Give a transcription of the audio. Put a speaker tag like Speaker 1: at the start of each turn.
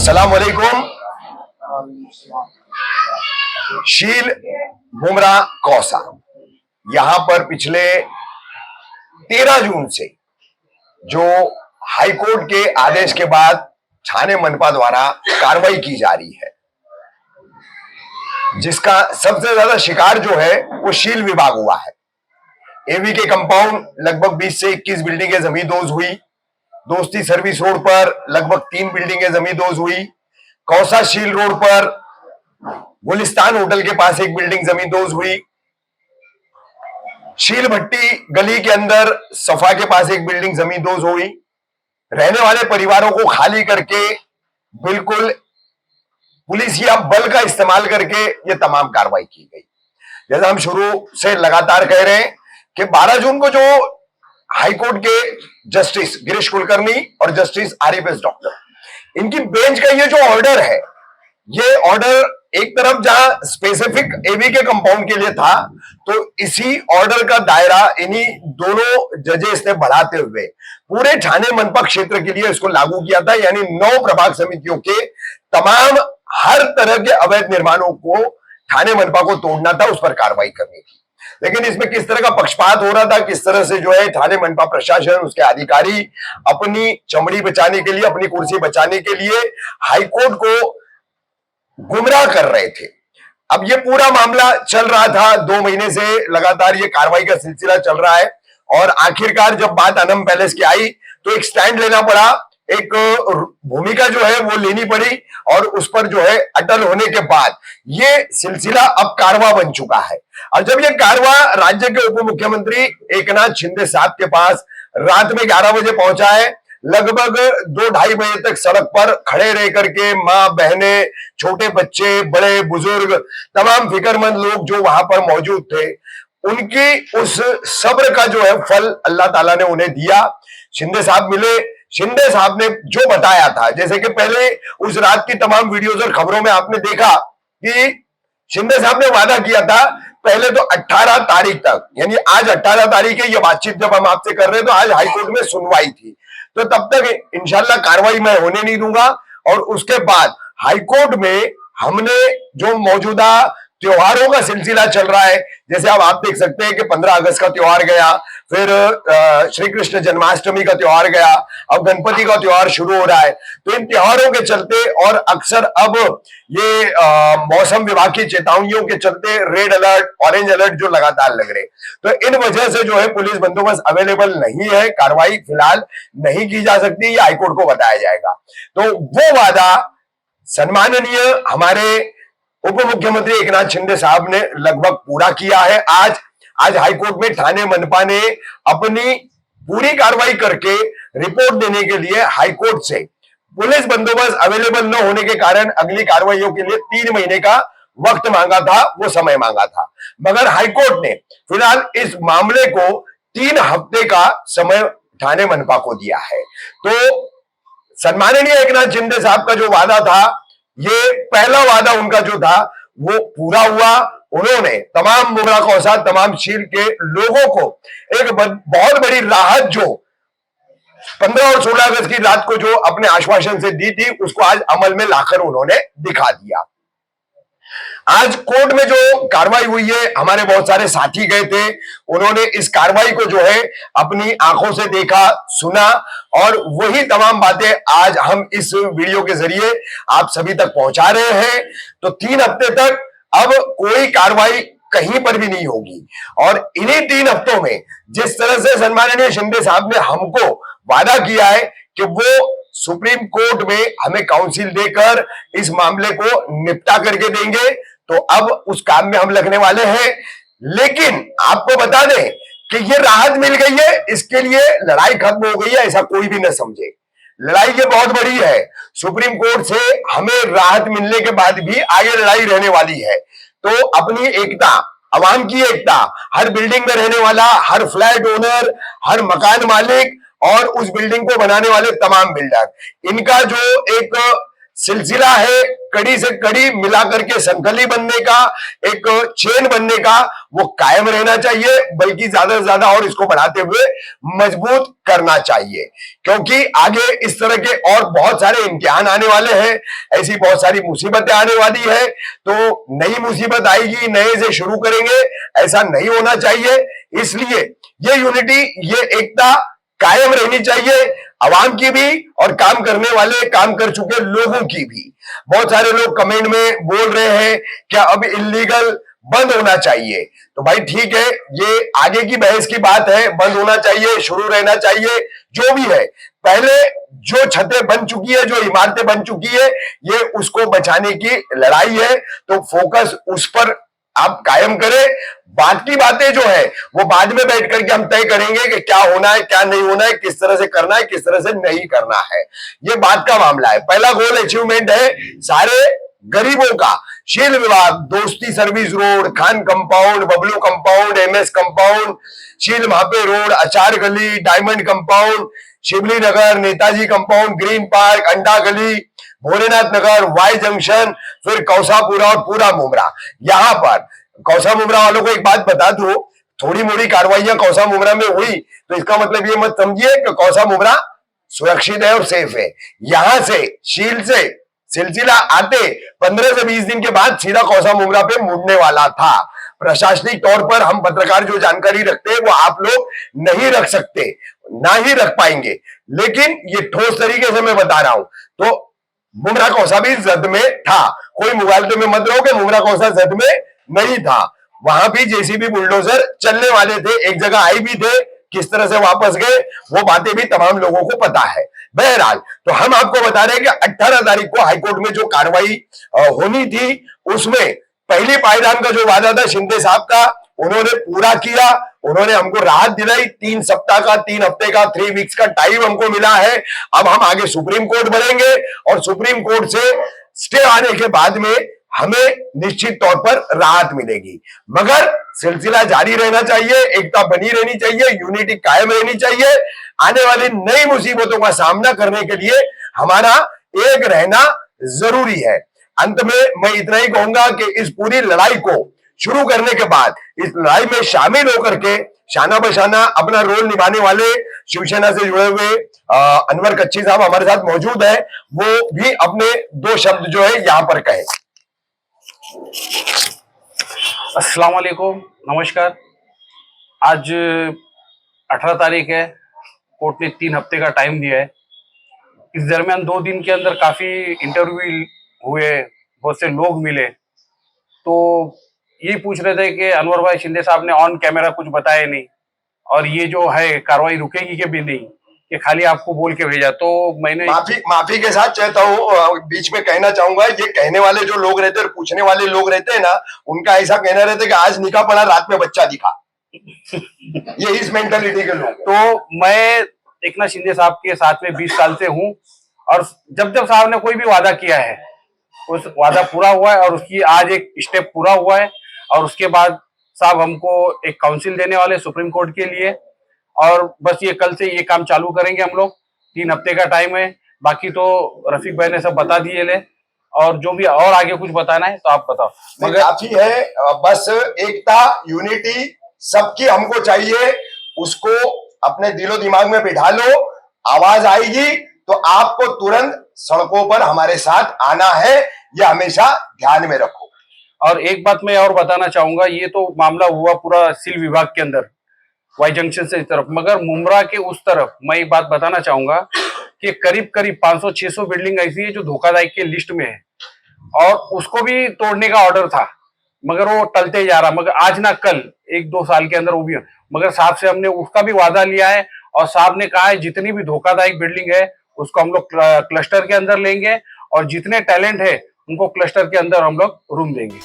Speaker 1: अस्सलाम वालेकुम। शील बुमरा कौसा, यहां पर पिछले 13 जून से जो हाईकोर्ट के आदेश के बाद थाने मनपा द्वारा कार्रवाई की जा रही है, जिसका सबसे ज्यादा शिकार जो है वो शील विभाग हुआ है। एवी के कंपाउंड लगभग 20 से 21 बिल्डिंगें जमींदोज हुई। दोस्ती सर्विस रोड पर लगभग 3 बिल्डिंगें जमींदोज हुई। कौसा शील रोड पर गुलिस्तान होटल के पास एक बिल्डिंग जमींदोज हुई। शील भट्टी गली के अंदर सफा के पास एक बिल्डिंग जमींदोज हुई। रहने वाले परिवारों को खाली करके बिल्कुल पुलिसिया बल का इस्तेमाल करके ये तमाम कार्रवाई की गई। जैसा हम शुरू से लगातार कह रहे हैं कि 12 जून को जो हाईकोर्ट के जस्टिस गिरीश कुलकर्णी और जस्टिस आरिफ डॉक्टर, इनकी बेंच का ये जो ऑर्डर है, ये ऑर्डर एक तरफ जहां स्पेसिफिक एवी के कंपाउंड के लिए था, तो इसी ऑर्डर का दायरा इन्हीं दोनों जजेस ने बढ़ाते हुए पूरे ठाणे मनपा क्षेत्र के लिए इसको लागू किया था। यानी 9 प्रभाग समितियों के तमाम हर तरह के अवैध निर्माणों को ठाणे मनपा को तोड़ना था, उस पर कार्रवाई करनी थी। लेकिन इसमें किस तरह का पक्षपात हो रहा था, किस तरह से जो है ठाणे मनपा प्रशासन, उसके अधिकारी अपनी चमड़ी बचाने के लिए, अपनी कुर्सी बचाने के लिए हाईकोर्ट को गुमराह कर रहे थे। अब ये पूरा मामला चल रहा था 2 महीने से लगातार ये कार्रवाई का सिलसिला चल रहा है, और आखिरकार जब बात अनम पैलेस की आई तो एक स्टैंड लेना पड़ा, एक भूमिका जो है वो लेनी पड़ी, और उस पर जो है अटल होने के बाद ये सिलसिला अब कारवा बन चुका है। और जब ये कारवा राज्य के उप मुख्यमंत्री एकनाथ शिंदे साहब के पास रात में 11 बजे पहुंचा है, लगभग 2-2:30 बजे तक सड़क पर खड़े रह करके मां बहने, छोटे बच्चे, बड़े बुजुर्ग, तमाम फिक्रमंद लोग जो वहां पर मौजूद थे, उनकी उस सब्र का जो है फल अल्लाह ताला ने उन्हें दिया। शिंदे साहब मिले। शिंदे साहब ने जो बताया था, जैसे कि पहले उस रात की तमाम वीडियोज और खबरों में आपने देखा कि शिंदे साहब ने वादा किया था पहले तो 18 तारीख तक, यानी आज 18 तारीख है, ये बातचीत जब हम आपसे कर रहे हैं तो आज हाईकोर्ट में सुनवाई थी, तो तब तक इंशाल्लाह कार्रवाई मैं होने नहीं दूंगा। और उसके बाद हाईकोर्ट में हमने जो मौजूदा त्योहारों का सिलसिला चल रहा है, जैसे अब आप देख सकते हैं कि 15 अगस्त का त्योहार गया, फिर श्री कृष्ण जन्माष्टमी का त्योहार गया, अब गणपति का त्योहार शुरू हो रहा है। तो इन त्योहारों के चलते और अक्सर अब ये मौसम विभाग की चेतावनियों के चलते रेड अलर्ट, ऑरेंज अलर्ट जो लगातार लग रहे, तो इन वजह से जो है पुलिस बंदोबस्त अवेलेबल नहीं है, कार्रवाई फिलहाल नहीं की जा सकती, ये हाईकोर्ट को बताया जाएगा। तो वो वादा सम्माननीय हमारे उप मुख्यमंत्री एकनाथ शिंदे साहब ने लगभग पूरा किया है। आज हाईकोर्ट में ठाणे मनपा ने अपनी पूरी कार्रवाई करके रिपोर्ट देने के लिए हाईकोर्ट से पुलिस बंदोबस्त अवेलेबल न होने के कारण अगली कार्रवाइयों के लिए 3 महीने का वक्त मांगा था, वो समय मांगा था, मगर हाईकोर्ट ने फिलहाल इस मामले को 3 हफ्ते का समय ठाणे मनपा को दिया है। तो सम्माननीय एकनाथ शिंदे साहब का जो वादा था, ये पहला वादा उनका जो था वो पूरा हुआ। उन्होंने तमाम बुमरा कौसा, तमाम शील के लोगों को एक बहुत बड़ी राहत जो 15 और 16 अगस्त की रात को जो अपने आश्वासन से दी थी, उसको आज अमल में लाकर उन्होंने दिखा दिया। आज कोर्ट में जो कार्रवाई हुई है, हमारे बहुत सारे साथी गए थे, उन्होंने इस कार्रवाई को जो है अपनी आंखों से देखा, सुना, और वही तमाम बातें आज हम इस वीडियो के जरिए आप सभी तक पहुंचा रहे हैं। तो 3 हफ्ते तक अब कोई कार्रवाई कहीं पर भी नहीं होगी, और इन्हीं 3 हफ्तों में जिस तरह से सम्माननीय शिंदे साहब ने हमको वादा किया है कि वो सुप्रीम कोर्ट में हमें काउंसिल देकर इस मामले को निपटा करके देंगे, तो अब उस काम में हम लगने वाले हैं। लेकिन आपको बता दें कि ये राहत मिल गई है, इसके लिए लड़ाई खत्म हो गई है, ऐसा कोई भी न समझे। लड़ाई ये बहुत बड़ी है। सुप्रीम कोर्ट से हमें राहत मिलने के बाद भी आगे लड़ाई रहने वाली है। तो अपनी एकता, अवाम की एकता, हर बिल्डिंग में रहने वाला हर फ्लैट ओनर, हर मकान मालिक और उस बिल्डिंग को बनाने वाले तमाम बिल्डर, इनका जो एक सिलसिला है कड़ी से कड़ी मिलाकर के संकली बनने का, एक चेन बनने का, वो कायम रहना चाहिए, बल्कि ज्यादा से ज्यादा और इसको बढ़ाते हुए मजबूत करना चाहिए। क्योंकि आगे इस तरह के और बहुत सारे इम्तिहान आने वाले हैं, ऐसी बहुत सारी मुसीबतें आने वाली है, तो नई मुसीबत आएगी, नए से शुरू करेंगे, ऐसा नहीं होना चाहिए। इसलिए ये यूनिटी, ये एकता कायम रहनी चाहिए, आवाम की भी और काम करने वाले, काम कर चुके लोगों की भी। बहुत सारे लोग कमेंट में बोल रहे हैं क्या अब इल्लीगल बंद होना चाहिए, तो भाई ठीक है, ये आगे की बहस की बात है, बंद होना चाहिए, शुरू रहना चाहिए, जो भी है। पहले जो छतें बन चुकी है, जो इमारतें बन चुकी है, ये उसको बचाने की लड़ाई है, तो फोकस उस पर आप कायम करें। बात की बातें जो है वो बाद में बैठ करके हम तय करेंगे कि क्या होना है, क्या नहीं होना है, किस तरह से करना है, किस तरह से नहीं करना है, ये बात का मामला है। पहला गोल अचीवमेंट है सारे गरीबों का। शील विभाग, दोस्ती service road, Khan compound, Bablu compound, MS compound, शील महापे रोड, अचार गली, डायमंड कंपाउंड, शिवली नगर, नेताजी कंपाउंड, ग्रीन पार्क, अंडा गली, भोलेनाथ नगर, वाई जंक्शन, फिर कौसापुरा और पूरा मुमरा। यहां पर कौसा मुमरा वालों को एक बात बता दो, थोड़ी मोड़ी कार्रवाइयां कौसा मुमरा में हुई तो इसका मतलब ये मत समझिए कि कौसा मुमरा सुरक्षित है और सेफ है। यहां से शील से सिलसिला आते 15 से 20 दिन के बाद सीधा कौसा मुमरा पे मुड़ने वाला था। प्रशासनिक तौर पर हम पत्रकार जो जानकारी रखते हैं वो आप लोग नहीं रख सकते, ना ही रख पाएंगे, लेकिन ये ठोस तरीके से मैं बता रहा हूं। तो मुमरा कौसा भी जद में था, कोई मुगालते में मत रहो कि मुमरा कौसा जद में नहीं था। वहां भी जेसीबी बुलडोजर चलने वाले थे, एक जगह आई भी थे, किस तरह से वापस गए वो बातें भी तमाम लोगों को पता है। बहरहाल तो हम आपको बता रहे हैं कि 18 तारीख को हाईकोर्ट में जो कार्रवाई होनी थी, उसमें पहली पायदान का जो वादा था शिंदे साहब का, उन्होंने पूरा किया। उन्होंने हमको राहत दिलाई, 3 सप्ताह का, 3 हफ्ते का, 3 वीक्स का टाइम हमको मिला है। अब हम आगे सुप्रीम कोर्ट बढ़ेंगे और सुप्रीम कोर्ट से स्टे आने के बाद में हमें निश्चित तौर पर राहत मिलेगी। मगर सिलसिला जारी रहना चाहिए, एकता बनी रहनी चाहिए, यूनिटी कायम रहनी चाहिए। आने वाली नई मुसीबतों का सामना करने के लिए हमारा एक रहना जरूरी है। अंत में मैं इतना ही कहूंगा कि इस पूरी लड़ाई को शुरू करने के बाद इस लड़ाई में शामिल होकर के शाना बशाना अपना रोल निभाने वाले शिवसेना से जुड़े हुए अनवर कच्ची साहब हमारे साथ मौजूद है, वो भी अपने 2 शब्द जो है यहां पर कहें।
Speaker 2: अस्सलाम वालेकुम, नमस्कार। आज 18 तारीख है, कोर्ट ने 3 हफ्ते का टाइम दिया है। इस दरमियान 2 दिन के अंदर काफ़ी इंटरव्यू हुए, बहुत से लोग मिले, तो ये पूछ रहे थे कि अनवर भाई शिंदे साहब ने ऑन कैमरा कुछ बताया नहीं, और ये जो है कार्रवाई रुकेगी कि भी नहीं, कि खाली आपको बोल के भेजा। तो मैंने
Speaker 1: माफी के साथ चाहता हूँ, बीच में कहना चाहूंगा, ये कहने वाले जो लोग रहते हैं और पूछने वाले लोग रहते हैं ना, उनका ऐसा कहना रहता है कि आज निकाह पड़ा, रात में बच्चा दिखा। ये इस मेंटालिटी के लोग।
Speaker 2: तो मैं एकनाथ शिंदे साहब के साथ में 20 साल से हूँ, और जब जब साहब ने कोई भी वादा किया है उस वादा पूरा हुआ है, और उसकी आज एक स्टेप पूरा हुआ है। और उसके बाद साहब हमको एक काउंसिल देने वाले सुप्रीम कोर्ट के लिए, और बस ये कल से ये काम चालू करेंगे हम लोग। 3 हफ्ते का टाइम है, बाकी तो रफीक भाई ने सब बता दिए ले, और जो भी और आगे कुछ बताना है तो आप बताओ।
Speaker 1: मगर काफी है, बस एकता, यूनिटी सबकी हमको चाहिए, उसको अपने दिलो दिमाग में बिठा लो। आवाज आएगी तो आपको तुरंत सड़कों पर हमारे साथ आना है, यह हमेशा ध्यान में रखो।
Speaker 2: और एक बात मैं और बताना चाहूंगा, ये तो मामला हुआ पूरा सिल विभाग के अंदर, वाई जंक्शन से इस तरफ, मगर मुमरा के उस तरफ मैं एक बात बताना चाहूंगा कि करीब करीब 500-600 बिल्डिंग ऐसी है जो धोखादायक के लिस्ट में है, और उसको भी तोड़ने का ऑर्डर था, मगर वो टलते जा रहा। मगर आज ना कल 1-2 साल के अंदर वो भी, मगर साहब से हमने उसका भी वादा लिया है, और साहब ने कहा है जितनी भी धोखादायक बिल्डिंग है उसको हम लोग क्लस्टर के अंदर लेंगे, और जितने टैलेंट है उनको क्लस्टर के अंदर हम लोग रूम देंगे।